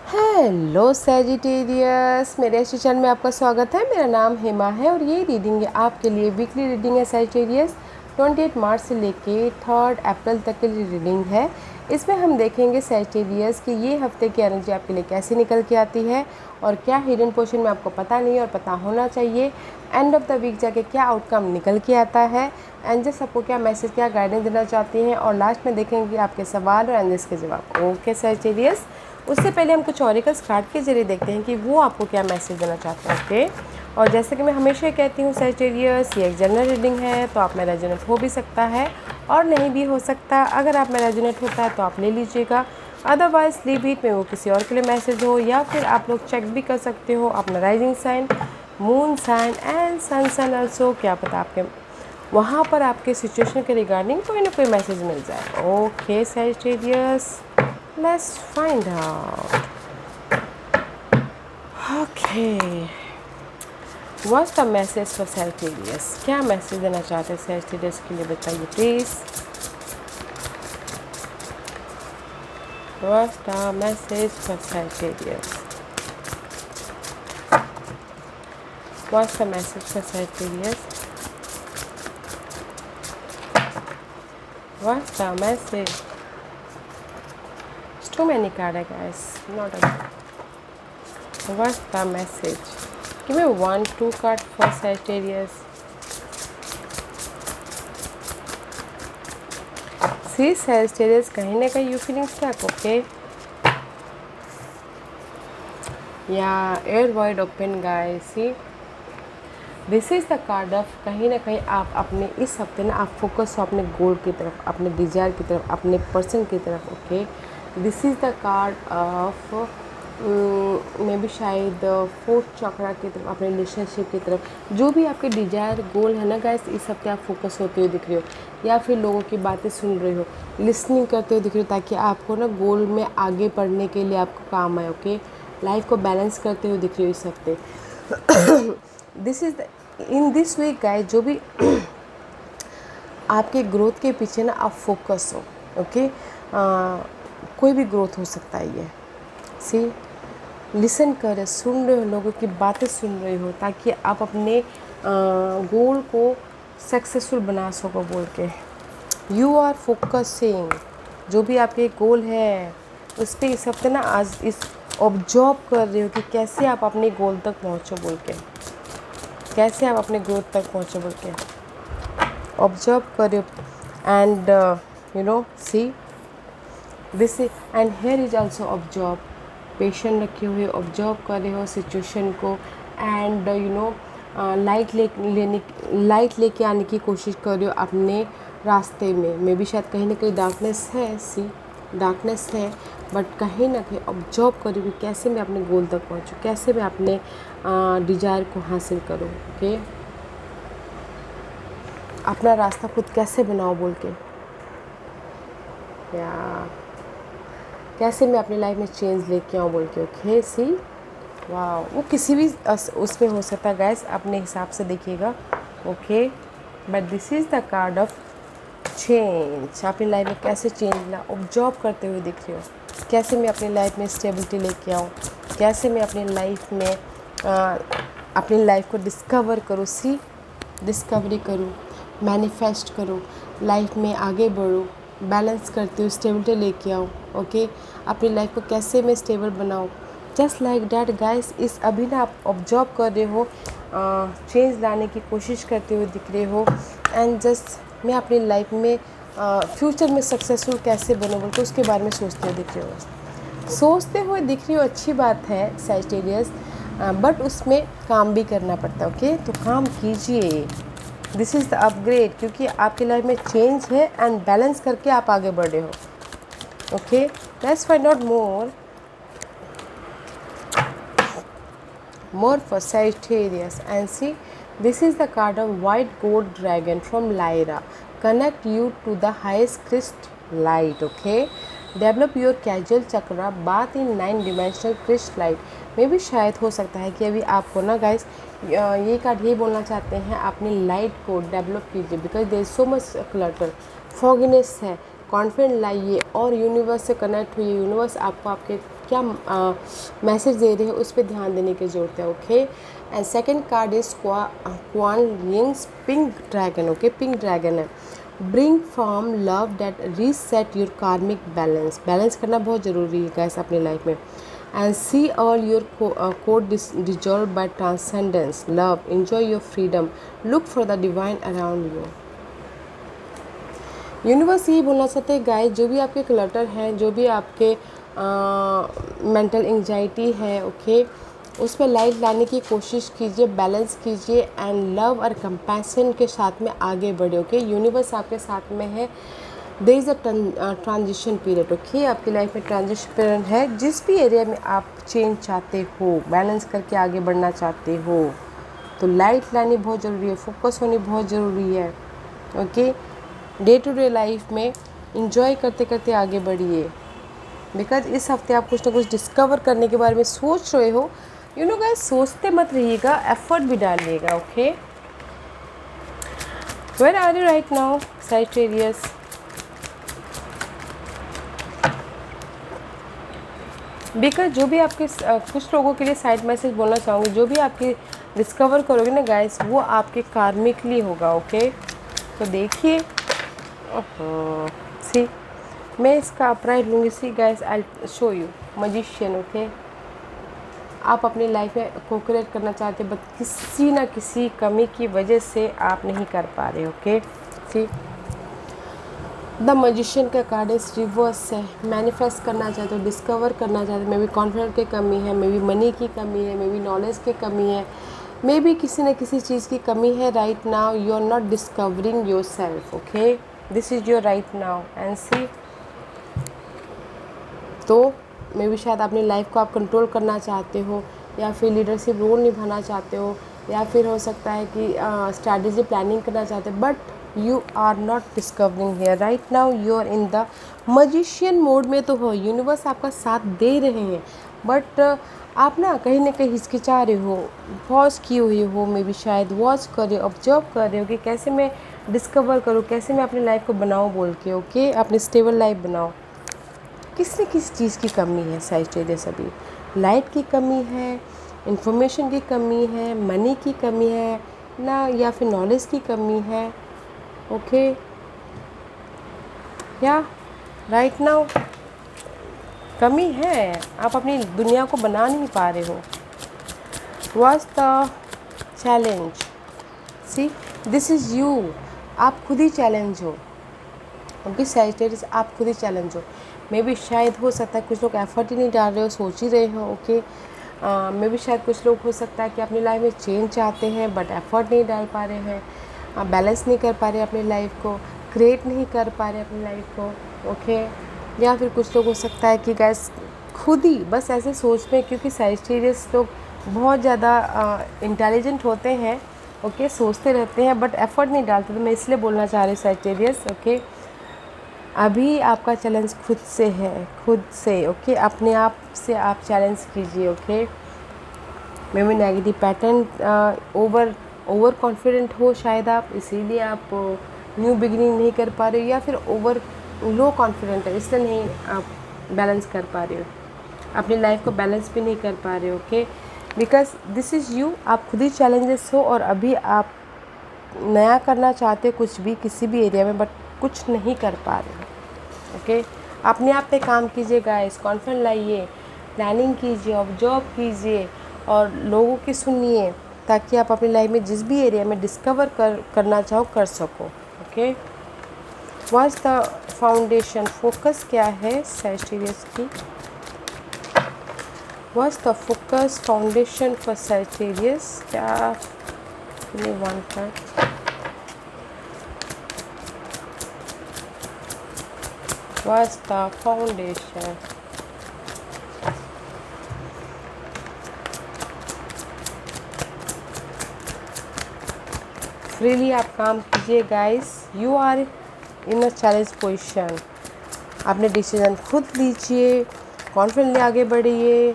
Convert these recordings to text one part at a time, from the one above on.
Hello Sagittarius, मेरे इस channel में आपका स्वागत है। मेरा नाम हेमा है और ये रीडिंग है आपके लिए वीकली रीडिंग है सैजिटेरियस। 28 मार्च से लेके 3 अप्रैल तक की रीडिंग है। इसमें हम देखेंगे सैजिटेरियस कि ये हफ्ते की एनर्जी आपके लिए कैसे निकल के आती है और क्या हिडन पोर्शन में आपको पता नहीं और पता होना चाहिए। एंड ऑफ द वीक जाके क्या आउटकम निकल के आता है, एंजल्स आपको क्या मैसेज, क्या गाइडेंस देना चाहती हैं, और लास्ट में देखेंगे कि आपके सवाल और एंजल्स के जवाब। ओके सैजिटेरियस, उससे पहले हम कुछ ऑरिकल्स कार्ड के जरिए देखते हैं कि वो आपको क्या मैसेज देना चाहते हैं। ओके, और जैसे कि मैं हमेशा कहती हूँ सैजिटेरियस, ये एक जनरल रीडिंग है, तो आप में रेजोनेट हो भी सकता है और नहीं भी हो सकता। अगर आप में रेजोनेट होता है तो आप ले लीजिएगा, अदरवाइज लीव इट में वो किसी और के लिए मैसेज हो, या फिर आप लोग चेक भी कर सकते हो अपना rising sign, moon sign and sun sign also. क्या पता आपके वहाँ पर आपके सिचुएशन के रिगार्डिंग कोई ना कोई मैसेज मिल जाए। Okay Sagittarius, let's find out. Okay, what's the message for Sagittarius? क्या मैसेज देना चाहते हैं Sagittarius के लिए, बताइए please. What's the message for Sagittarius? What's the message for Sagittarius? What's the message? It's too many cards, guys. Not a. What's the message? Give me 1-2 card for Sagittarius. See Sagittarius, कहीं ना कहीं you feeling stuck. Okay, या are wide open guys. See this is the card of, कहीं ना कहीं आप अपने इस हफ्ते ना आप फोकस हो अपने गोल की तरफ, अपने डिज़ायर की तरफ, अपने पर्सन की तरफ। Okay, this is the card of may be शायद 4th चक्रा की तरफ, अपने रिलेशनशिप की तरफ। जो भी आपके डिजायर गोल है ना गाइस, इस हफ्ते आप फोकस होते हुए दिख रहे हो, या फिर लोगों की बातें सुन रहे हो, लिसनिंग करते हुए दिख रहे हो, ताकि आपको ना गोल में आगे बढ़ने के लिए आपको काम आए। ओके, लाइफ को बैलेंस करते हुए दिख रहे हो इस हफ्ते। This is in this week guys, जो भी आपके ग्रोथ के पीछे ना आप फोकस हो। ओके, कोई भी ग्रोथ हो सकता है ये। सी लिसन कर रहे, सुन रहे हो, लोगों की बातें सुन रहे हो, ताकि आप अपने गोल को सक्सेसफुल बना सको बोल के। यू आर फोकसिंग, जो भी आपके गोल है उस पर इस हफ्ते ना आज इस ऑब्जर्व कर रहे हो कि कैसे आप अपने गोल तक पहुँचो बोल के, कैसे आप अपने ग्रोथ तक पहुँचो बोल के ऑब्जर्व कर रहे हो। And you know see this and here is also observe, patient रखे हुए ऑब्जर्व कर रहे हो सिचुएशन को। एंड यू नो लाइट लेके आने की कोशिश कर रहे हो अपने रास्ते में। मे भी शायद कहीं ना कहीं डार्कनेस है, सी डार्कनेस है, बट कहीं ना कहीं ऑब्जर्व कर रही हूँ कैसे मैं अपने गोल तक पहुँचूँ, कैसे मैं अपने डिज़ायर को हासिल करूँ। ओके, अपना रास्ता खुद कैसे बनाओ बोल के, या कैसे मैं अपनी लाइफ में चेंज लेके आऊँ बोल के। ओके, सी वाह, वो किसी भी उसमें हो सकता है गाइस, अपने हिसाब से देखिएगा। Okay, but this is the card of change. अपनी लाइफ में कैसे चेंज ला, ऑब्जर्व करते हुए दिख रहे हो, कैसे मैं अपनी लाइफ में स्टेबिलिटी लेके आऊँ, कैसे मैं अपनी लाइफ में अपनी लाइफ को डिस्कवर करूँ। सी डिस्कवरी करूँ, मैनिफेस्ट करूँ, लाइफ में आगे बढ़ूँ, बैलेंस करती हूँ, स्टेबिलिटी लेके आऊँ। ओके, अपनी लाइफ को कैसे मैं स्टेबल बनाऊँ, जस्ट लाइक डैट गाइस। इस अभी ना आप ऑब्जर्व कर रहे हो, चेंज लाने की कोशिश करते हुए दिख रहे हो। एंड जस्ट मैं अपनी लाइफ में फ्यूचर में सक्सेसफुल कैसे बनूँ बोल के उसके बारे में सोचते हुए दिख रहे हो, सोचते हुए दिख रही हो। अच्छी बात है सैजिटेरियस, बट उसमें काम भी करना पड़ता है। ओके, तो काम कीजिए, दिस इज़ द अपग्रेड, क्योंकि आपकी लाइफ में चेंज है एंड बैलेंस करके आप आगे बढ़े हो। Okay, let's find out more for Sagittarius, and see this is the card of white gold dragon from Lyra. Connect you to the highest crystal light. Okay, develop your casual chakra, bath in 9-dimensional crystal light. मे भी शायद हो सकता है कि अभी आपको ना guys ये कार्ड ये बोलना चाहते हैं, अपनी लाइट को डेवलप कीजिए, because there is so much clutter, fogginess है, कॉन्फिडेंट लाइए और यूनिवर्स से कनेक्ट हुई। यूनिवर्स आपको आपके क्या मैसेज दे रहे हैं उस पर ध्यान देने की ज़रूरत है। Okay, and second card is Kuan Yin's pink dragon. Okay, pink dragon है। Bring from love that reset your karmic balance. Balance करना बहुत ज़रूरी है गाइस अपनी लाइफ में। And see all your code dissolve by transcendence love, enjoy your freedom, look for the divine around you. Universe यही बोलना चाहते हैं गाइस, जो भी आपके क्लटर हैं, जो भी आपके मेंटल एंजाइटी है, ओके, उस पर लाइट लाने की कोशिश कीजिए, बैलेंस कीजिए एंड लव और कंपैशन के साथ में आगे बढ़े। ओके, यूनिवर्स आपके साथ में है। There is a transition period. Okay, आपकी लाइफ में ट्रांजिशन पीरियड है। जिस भी एरिया में आप चेंज चाहते हो, बैलेंस करके आगे बढ़ना चाहते हो, तो लाइट लानी बहुत ज़रूरी है, फोकस होनी बहुत ज़रूरी है। Okay, day to day life में इंजॉय करते करते आगे बढ़िए, बिकॉज इस हफ्ते आप कुछ ना कुछ डिस्कवर करने के बारे में सोच रहे हो। यू नो गाइस, सोचते मत रहिएगा, एफर्ट भी डालिएगा। Okay, where are you right now Sagittarius? Because जो भी आपके कुछ लोगों के लिए साइड मैसेज बोलना चाहूँगी, जो भी आपकी डिस्कवर करोगे ना गाइस, वो आपके कार्मिकली होगा। ओके, तो देखिए, सी मैं इसका अपराइट लूँगी। See guys, I show you magician. Okay, आप अपनी लाइफ में कोक्रिएट करना चाहते हो, बट किसी ना किसी कमी की वजह से आप नहीं कर पा रहे। ओके, सी द मजिशियन का कार्ड इस रिवर्स है। मैनिफेस्ट करना चाहते हो, डिस्कवर करना चाहते हो, मे बी कॉन्फिडेंस की कमी है, मे बी मनी की कमी है, मे बी नॉलेज की कमी है, मे बी किसी न किसी चीज़ की कमी है। Right now you are not discovering your self. Okay, this is your right now and see, तो मे बी शायद अपनी लाइफ को आप कंट्रोल करना चाहते हो, या फिर लीडरशिप रोल निभाना चाहते हो, या फिर हो सकता है कि स्ट्रैटेजी प्लानिंग करना चाहते हो, but you are not discovering here. Right now you are in the magician mode में तो हो, यूनिवर्स आपका साथ दे रहे हैं, बट आप ना कहीं हिचकिचा रहे हो, पॉज किए हुए हो, मे बी शायद वॉच कर रहे हो, ऑब्जर्व कर रहे हो कि कैसे मैं डिस्कवर करूँ, कैसे मैं अपनी लाइफ को बनाऊँ बोल के। ओके, अपनी स्टेबल लाइफ बनाओ। किस न किस चीज़ की कमी है सैजिटेरियस अभी, लाइट की कमी है, इंफॉर्मेशन की कमी है, मनी की कमी है ना, या फिर नॉलेज की कमी है। ओके, या राइट नाउ कमी है, आप अपनी दुनिया को बना नहीं पा रहे हो। What's the challenge? See, this is you, आप खुद ही चैलेंज हो। ओके सैजिटेरियस, आप खुद ही चैलेंज हो। मे बी शायद हो सकता है कुछ लोग एफर्ट ही नहीं डाल रहे हो, सोच ही रहे हो। ओके, मे बी शायद कुछ लोग हो सकता है कि अपनी लाइफ में चेंज चाहते हैं, बट एफर्ट नहीं डाल पा रहे हैं, बैलेंस नहीं कर पा रहे अपनी लाइफ को, क्रिएट नहीं कर पा रहे अपनी लाइफ को। ओके, या फिर कुछ लोग हो सकता है कि गाइस खुद ही बस ऐसे सोच में, क्योंकि सैजिटेरियस लोग बहुत ज़्यादा इंटेलिजेंट होते हैं। ओके, सोचते रहते हैं बट एफर्ट नहीं डालते, तो मैं इसलिए बोलना चाह रही हूँ सैजिटेरियस। ओके, अभी आपका चैलेंज खुद से है, खुद से। ओके, अपने आप से आप चैलेंज कीजिए। Okay, may be negative pattern, over confident हो शायद आप, इसीलिए आप न्यू बिगिनिंग नहीं कर पा रहे हो, या फिर ओवर लो कॉन्फिडेंट है इसलिए नहीं आप बैलेंस कर पा रहे हो, अपनी लाइफ को बैलेंस भी नहीं कर पा रहे हो। Okay, because this is you, आप खुद ही चैलेंजेस हो, और अभी आप नया करना चाहते हो कुछ भी किसी भी एरिया में, बट कुछ नहीं कर पा रहे हो। ओके, अपने आप पे काम कीजिए गाइस, कॉन्फिडेंस लाइए, प्लानिंग कीजिए, ऑब्जर्व कीजिए और लोगों की सुनिए, ताकि आप अपनी लाइफ में जिस भी एरिया में डिस्कवर करना चाहो कर सको। Okay, what's the foundation? Focus क्या है सैजिटेरियस की? What's the focus foundation for Sagittarius? क्या one card? What's the foundation? Freely आप काम कीजिए guys, you are in a challenge position. आपने डिसीजन खुद लीजिए, कॉन्फिडेंटली आगे बढ़िए,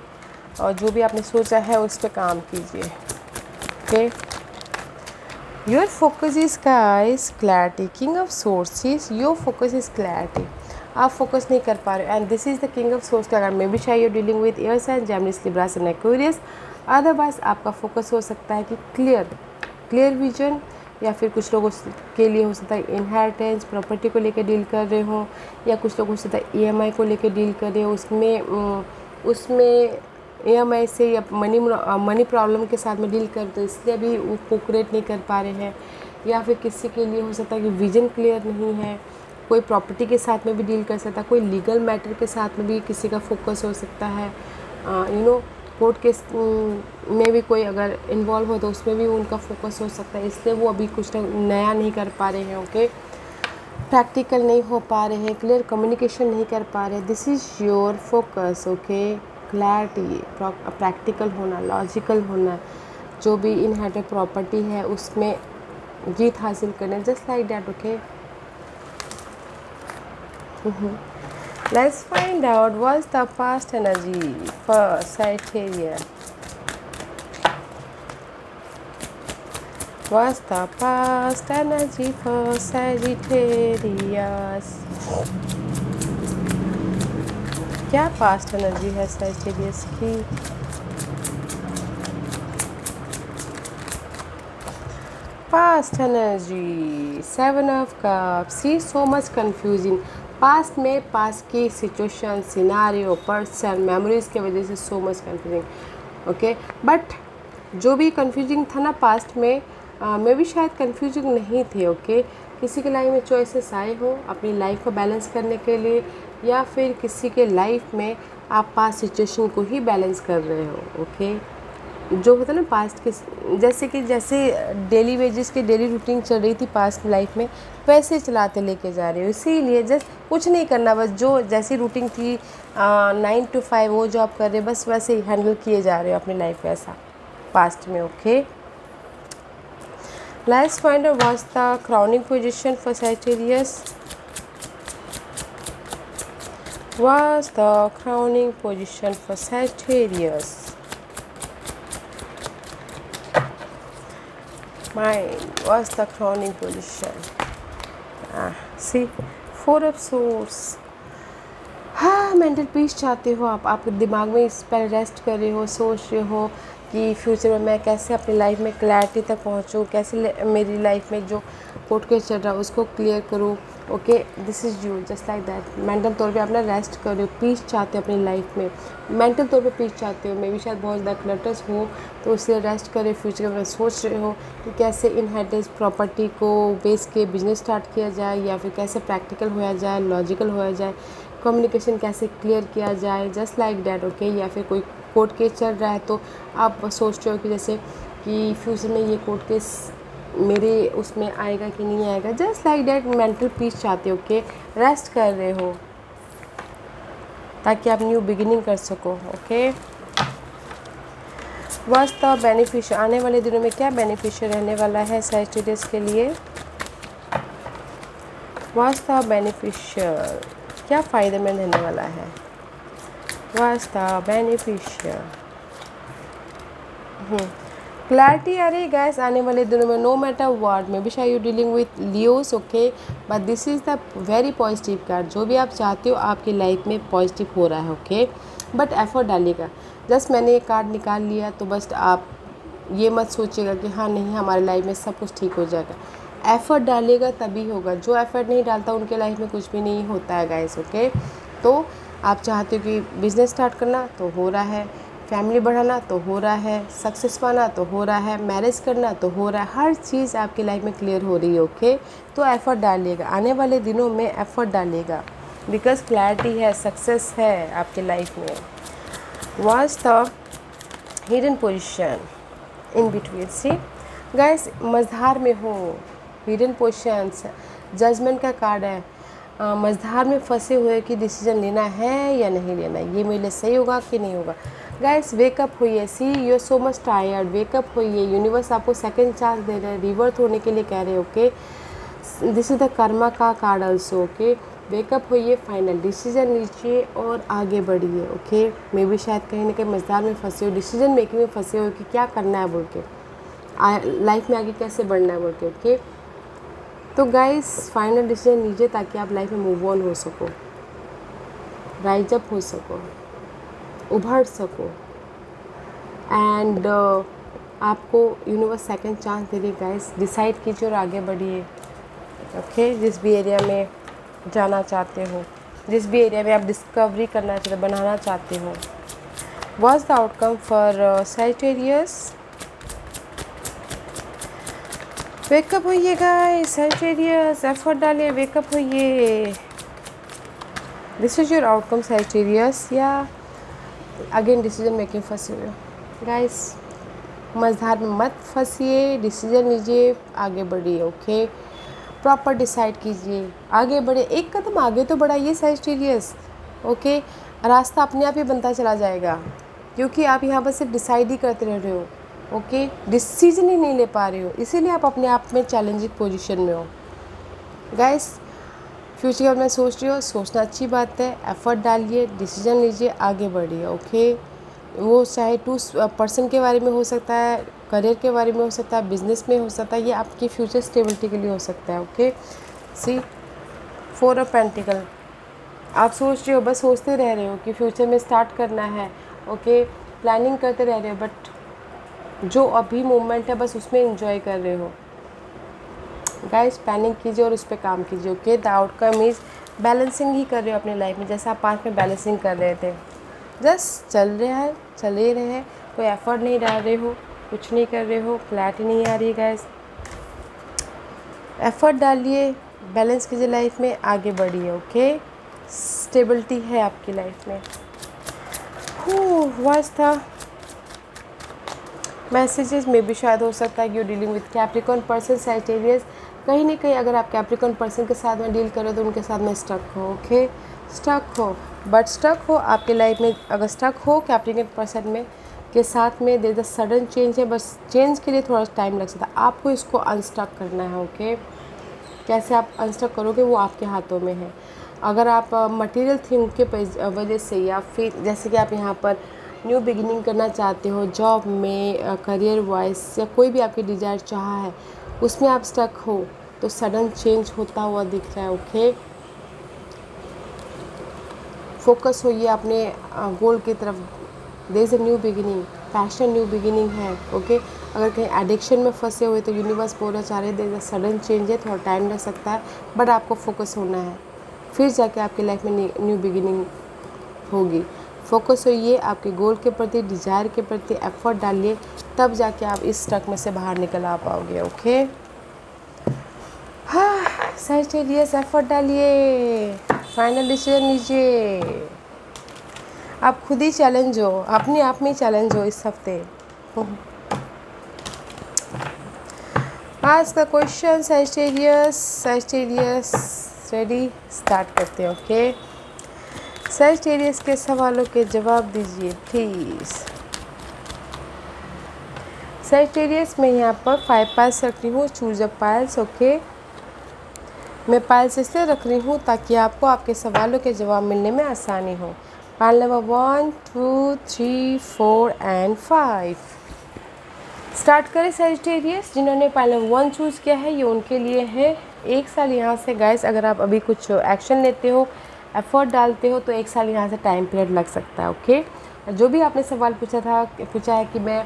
और जो भी आपने सोचा है उस पर काम कीजिए। Okay, your focus is guys clarity, king of sources, your focus is clarity. आप फोकस नहीं कर पा रहे हो। And this is the king of source card. Maybe शायद you dealing with air sign, Gemini, Libra and Aquarius. Otherwise आपका focus हो सकता है कि क्लियर विजन, या फिर कुछ लोगों के लिए हो सकता है इनहेरिटेंस, प्रॉपर्टी को लेकर डील कर रहे हो, या कुछ लोग हो सकता है EMI को लेकर डील कर रहे हो, उसमें EMI से या मनी प्रॉब्लम के साथ में डील कर, तो इसलिए भी वो कोऑपरेट नहीं कर पा रहे हैं। या फिर किसी के लिए हो सकता है कि विजन क्लियर नहीं है, कोई प्रॉपर्टी के साथ में भी डील कर सकता है, कोई लीगल मैटर के साथ में भी किसी का फोकस हो सकता है, कोर्ट केस में भी कोई अगर इन्वॉल्व हो तो उसमें भी उनका फोकस हो सकता है, इसलिए वो अभी कुछ नया नहीं कर पा रहे हैं। ओके, प्रैक्टिकल नहीं हो पा रहे हैं, क्लियर कम्युनिकेशन नहीं कर पा रहे। This is your focus. Okay, clarity, practical होना, लॉजिकल होना, जो भी इनहेरिटेड प्रॉपर्टी है उसमें जीत हासिल करना, just like that. Okay, let's find out what's the past energy for Sagittarius. What's the past energy for Sagittarius? क्या पास्ट एनर्जी है Sagittarius की? Past energy, 7 of cups. See so much confusing. Past में past की situation, scenario, person, memories की वजह से so much confusing. Okay, but जो भी कंफ्यूजिंग था ना पास्ट में, मैं भी शायद कंफ्यूजिंग नहीं थे। ओके, किसी के लाइफ में चॉइसेस आए हो अपनी लाइफ को बैलेंस करने के लिए, या फिर किसी के लाइफ में आप पास्ट सिचुएशन को ही बैलेंस कर रहे हो। ओके, जो होता है ना पास्ट के, जैसे डेली वेजेस के डेली रूटीन चल रही थी पास्ट लाइफ में, वैसे चलाते लेके जा रहे हो। इसीलिए जस्ट कुछ नहीं करना, बस जो जैसी रूटीन थी 9 to 5 वो जॉब कर रहे, बस वैसे ही हैंडल किए जा रहे हो अपनी लाइफ वैसा पास्ट में। Okay, let's find out what's the crowning position for Sagittarius. What's the crowning position for Sagittarius? Mind. What's the crowning position? See, 4 of Swords. हाँ, मेंटल पीस चाहते हो आप, आपके दिमाग में इस पर रेस्ट कर रहे हो, सोच रहे हो कि फ्यूचर में मैं कैसे अपनी लाइफ में क्लैरिटी तक पहुँचूँ, कैसे मेरी लाइफ में जो कोर्ट केस चल रहा है उसको क्लियर करूँ। Okay, this is you, just like that. Mental तौर पे अपना रेस्ट कर रहे हो, पीस चाहते हो अपनी लाइफ में, मेंटल तौर पे पीस चाहते हो। मे भी शायद बहुत ज़्यादा क्लटर्स हो, तो उससे रेस्ट करे, फ्यूचर में सोच रहे हो कि कैसे इनहेरिटेंस प्रॉपर्टी को बेस के बिजनेस स्टार्ट किया जाए, या फिर कैसे प्रैक्टिकल होया जाए, लॉजिकल होया जाए, कम्युनिकेशन कैसे क्लियर किया जाए, जस्ट लाइक डैट। ओके, या फिर कोई कोर्ट केस चल रहा है तो आप सोच रहे हो कि जैसे कि फ्यूचर में ये कोर्ट केस मेरे उसमें आएगा कि नहीं आएगा, just like that. Mental peace चाहते हो, ओके, रेस्ट कर रहे हो ताकि आप न्यू बिगिनिंग कर सको। ओके, व्हाट्स द बेनिफिशियल, आने वाले दिनों में क्या बेनिफिशियल रहने वाला है Sagittarius के लिए? व्हाट्स द बेनिफिशियल, क्या फ़ायदेमंद रहने वाला है? What's the beneficial? क्लैरिटी आ रही है गैस आने वाले दिनों में, no matter what. Maybe शायद you dealing with Leos. Okay, but this is the very positive card. जो भी आप चाहते हो आपकी लाइफ में पॉजिटिव हो रहा है। ओके, बट एफर्ट डालिएगा। जस्ट मैंने ये कार्ड निकाल लिया तो बस आप ये मत सोचिएगा कि हाँ नहीं हमारी लाइफ में सब कुछ ठीक हो जाएगा। एफ़र्ट डालिएगा तभी होगा, जो एफ़र्ट नहीं डालता उनके लाइफ में कुछ भी नहीं होता है गाइस। ओके, तो आप चाहते हो कि बिज़नेस स्टार्ट करना तो हो रहा है, फैमिली बढ़ाना तो हो रहा है, सक्सेस पाना तो हो रहा है, मैरिज करना तो हो रहा है, हर चीज़ आपकी लाइफ में क्लियर हो रही है। ओके, तो एफ़र्ट डालिएगा, आने वाले दिनों में एफ़र्ट डालिएगा, बिकॉज क्लैरिटी है, सक्सेस है आपकी लाइफ में। What's the hidden position in between? See guys, मझधार में हो, हिडन पोजीशंस, जजमेंट का कार्ड है। मझधार में फंसे हुए कि डिसीजन लेना है या नहीं लेना, ये मेरे लिए सही होगा कि नहीं होगा। गाइस, वेकअप होइए। See you are so much tired, wake up होइए। यूनिवर्स आपको सेकंड चांस दे रहे हैं, रिवर्थ होने के लिए कह रहे हैं। Okay, this is the karma का कार्ड ऑल्सो। ओके, वेकअप होइए, फाइनल डिसीजन लीजिए और आगे बढ़िए। ओके, मे भी शायद कहीं ना कहीं मझधार में फंसे हो, डिसीजन मेकिंग में फंसे हो कि क्या करना है बोल के, लाइफ में आगे कैसे बढ़ना है बोल के। ओके, तो गाइस फाइनल डिसीजन लीजिए ताकि आप लाइफ में मूव ऑन हो सको। राइज अप हो सको, उभर सको। एंड आपको यूनिवर्स सेकंड चांस दे रही गाइस। डिसाइड कीजिए और आगे बढ़िए। ओके, जिस भी एरिया में जाना चाहते हो, जिस भी एरिया में आप डिस्कवरी करना चाहते हो, बनाना चाहते हो। What's the outcome for Sagittarius? Wake up होइए गाइस, सैजिटेरियस एफर्ट डालिए, वेकअप होइए। This is your outcome Sagittarius. या अगेन डिसीजन मेकिंग फंसे हुए गाइस, मझधार में मत फंसिए, डिसीजन लीजिए, आगे बढ़िए। ओके, प्रॉपर डिसाइड कीजिए, आगे बढ़े, एक कदम आगे तो बढ़ाइए सैजिटेरियस। ओके, रास्ता अपने आप ही बनता चला जाएगा, क्योंकि आप यहाँ पर सिर्फ डिसाइड ही करते रह रहे हो। ओके, डिसीजन ही नहीं ले पा रहे हो, इसीलिए आप अपने आप में चैलेंजिंग पोजीशन में हो। गाइस, फ्यूचर के बारे में सोच रहे हो, सोचना अच्छी बात है, एफर्ट डालिए, डिसीजन लीजिए, आगे बढ़िए। ओके, वो चाहे 2% के बारे में हो सकता है, करियर के बारे में हो सकता है, बिजनेस में हो सकता है, ये आपकी फ्यूचर स्टेबिलिटी के लिए हो सकता है। ओके, सी 4 ऑफ पेंटिकल, आप सोच रहे हो, बस सोचते रह रहे हो कि फ्यूचर में स्टार्ट करना है। ओके, प्लानिंग करते रह रहे हो, बट जो अभी मोमेंट है बस उसमें एंजॉय कर रहे हो। गाइस, प्लानिंग कीजिए और उस पर काम कीजिए। Okay, the outcome is balancing ही कर रहे हो अपनी लाइफ में, जैसा आप पास्ट में बैलेंसिंग कर रहे थे। जस्ट चल ही रहे हैं, कोई एफर्ट नहीं डाल रहे हो, कुछ नहीं कर रहे हो, क्लैरिटी नहीं आ रही है। गाइस, एफर्ट डालिए, बैलेंस कीजिए लाइफ में, आगे बढ़िए। ओके, स्टेबिलिटी है आपकी लाइफ में। वाज था मैसेजेस में भी शायद हो सकता है कि you dealing with Capricorn person Sagittarius. कहीं ना कहीं अगर आप कैप्रिकॉर्न पर्सन के साथ में डील करें तो उनके साथ में स्टक हो। ओके, स्टक हो, बट स्टक हो आपके लाइफ में, अगर स्टक हो कैप्रिकॉर्न पर्सन में के साथ में, there is a sudden change है, बस चेंज के लिए थोड़ा टाइम लग सकता है, आपको इसको अनस्टक करना है। ओके, कैसे आप अनस्टक करोगे वो आपके हाथों में है। अगर आप मटेरियल थिंग के वजह से, या फिर जैसे कि आप यहाँ पर न्यू बिगिनिंग करना चाहते हो जॉब में, करियर वाइज, या कोई भी आपकी डिज़ायर चाह है, उसमें आप स्टक हो तो सडन चेंज होता हुआ दिख रहा है। ओके, फोकस होइए अपने गोल की तरफ। There is a new beginning, passion new beginning है। ओके, अगर कहीं एडिक्शन में फंसे हुए तो यूनिवर्स बोलना चाह रहे हैं there is a sudden change है, थोड़ा टाइम लग सकता है, बट आपको फोकस होना है, फिर जाके आपकी लाइफ में न्यू बिगिनिंग होगी। फोकस होइए आपके गोल के प्रति, डिज़ायर के प्रति, एफर्ट डालिए, तब जाके आप इस स्टक में से बाहर निकल आ पाओगे। ओके, हाँ, सैजिटेरियस एफर्ट डालिए, फाइनल डिसीजन लीजिए। आप खुद ही चैलेंज हो, अपने आप में ही चैलेंज हो इस हफ्ते। आज का क्वेश्चन सैजिटेरियस रेडी, स्टार्ट करते हैं। ओके, सैजिटेरियस के सवालों के जवाब दीजिए प्लीज़। सैजिटेरियस में यहाँ पर 5 पाइल्स रख रही हूँ, चूज अ पाइल्स। ओके, मैं पाइल्स इसलिए रख रही हूँ ताकि आपको आपके सवालों के जवाब मिलने में आसानी हो। Pile number 1, 2, 3, 4 and 5। स्टार्ट करें सैजिटेरियस। जिन्होंने पाइल नंबर 1 चूज़ किया है ये उनके लिए है 1 साल यहाँ से। गाइस, अगर आप अभी कुछ एक्शन लेते हो, एफर्ट डालते हो, तो 1 साल यहाँ से टाइम पीरियड लग सकता है। ओके, जो भी आपने सवाल पूछा है कि मैं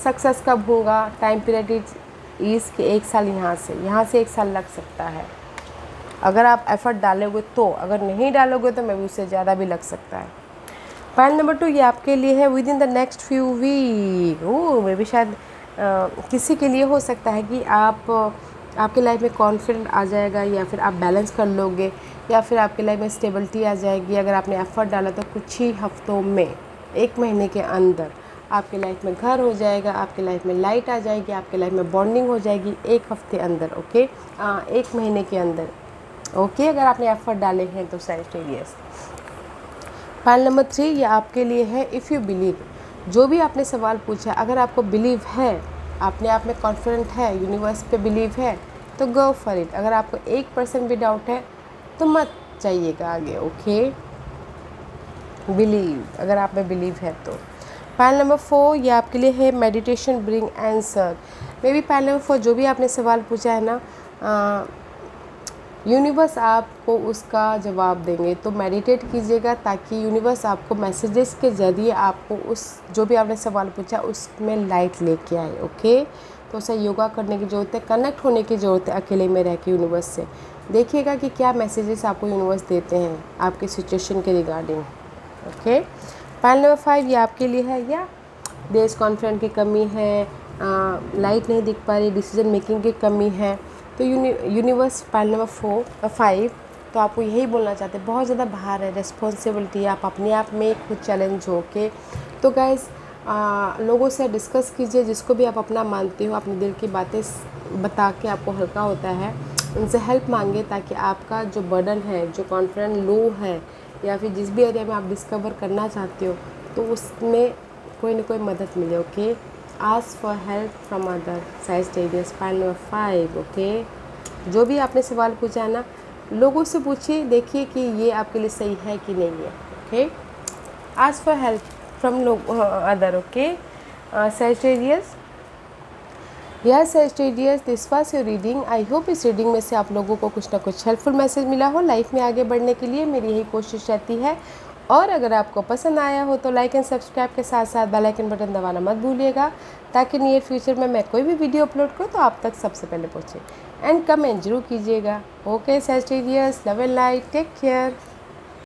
सक्सेस कब होगा, टाइम पीरियड इज़ कि 1 साल यहाँ से 1 साल लग सकता है, अगर आप एफर्ट डालोगे तो। अगर नहीं डालोगे तो मैं भी उससे ज़्यादा भी लग सकता है। पॉइंट नंबर 2 ये आपके लिए है within the next few week. मे भी शायद किसी के लिए हो सकता है कि आपके लाइफ में कॉन्फिडेंट आ जाएगा, या फिर आप बैलेंस कर लोगे, या फिर आपके लाइफ में स्टेबिलिटी आ जाएगी। अगर आपने एफर्ट डाला तो कुछ ही हफ्तों में, 1 महीने के अंदर आपके लाइफ में घर हो जाएगा, आपके लाइफ में लाइट आ जाएगी, आपके लाइफ में बॉन्डिंग हो जाएगी 1 हफ्ते अंदर। ओके, 1 महीने के अंदर। ओके, अगर आपने एफर्ट डाले हैं तो सैजिटेरियस। फाइल नंबर 3 ये आपके लिए है इफ़ यू बिलीव। जो भी आपने सवाल पूछा, अगर आपको बिलीव है, अपने आप में कॉन्फिडेंट है, यूनिवर्स पे बिलीव है, तो गो फॉर इट। अगर आपको 1% भी डाउट है तो मत जाइएगा आगे। ओके, बिलीव, अगर आप में बिलीव है तो। फाइल नंबर 4 ये आपके लिए है meditation bring answer. May be file number 4 जो भी आपने सवाल पूछा है ना, यूनिवर्स आपको उसका जवाब देंगे। तो मेडिटेट कीजिएगा ताकि यूनिवर्स आपको मैसेजेस के ज़रिए आपको उस जो भी आपने सवाल पूछा उसमें लाइट लेके आए। ओके, तो उसे योगा करने की ज़रूरत है, कनेक्ट होने की ज़रूरत है अकेले में रह के यूनिवर्स से। देखिएगा कि क्या मैसेजेस आपको यूनिवर्स देते हैं आपके सिचुएशन के रिगार्डिंग। ओके, फाइल नंबर 5 ये आपके लिए है। या देश कॉन्फिडेंट की कमी है, लाइट नहीं दिख पा रही, डिसीजन मेकिंग की कमी है। तो यूनिवर्स फाइल नंबर 5 तो आपको यही बोलना चाहते हैं, बहुत ज़्यादा भार है, रिस्पॉन्सिबिलिटी है, आप अपने आप में खुद चैलेंज हो के। तो गाइस लोगों से डिस्कस कीजिए, जिसको भी आप अपना मानते हो, अपने दिल की बातें बता के आपको हल्का होता है, उनसे हेल्प मांगे ताकि आपका जो बर्डन है, जो कॉन्फिडेंस लो है, या फिर जिस भी एरिया में आप डिस्कवर करना चाहते हो तो उसमें कोई ना कोई मदद मिले। Okay, ask for help from other Sagittarius file number 5। Okay, जो भी आपने सवाल पूछा है ना, लोगों से पूछिए, देखिए कि ये आपके लिए सही है कि नहीं है। Okay, ask for help from other. Okay Sagittarius, yes Sagittarius, this was your reading. I hope इस रीडिंग में से आप लोगों को कुछ ना कुछ हेल्पफुल मैसेज मिला हो। लाइफ में आगे बढ़ने के लिए मेरी यही कोशिश रहती है। और अगर आपको पसंद आया हो तो लाइक एंड सब्सक्राइब के साथ साथ बेल आइकन बटन दबाना मत भूलिएगा, ताकि नियर फ्यूचर में मैं कोई भी वीडियो अपलोड करूँ तो आप तक सबसे पहले पहुँचे। एंड कमेंट जरूर कीजिएगा। Okay Sagittarius, love and light, take care.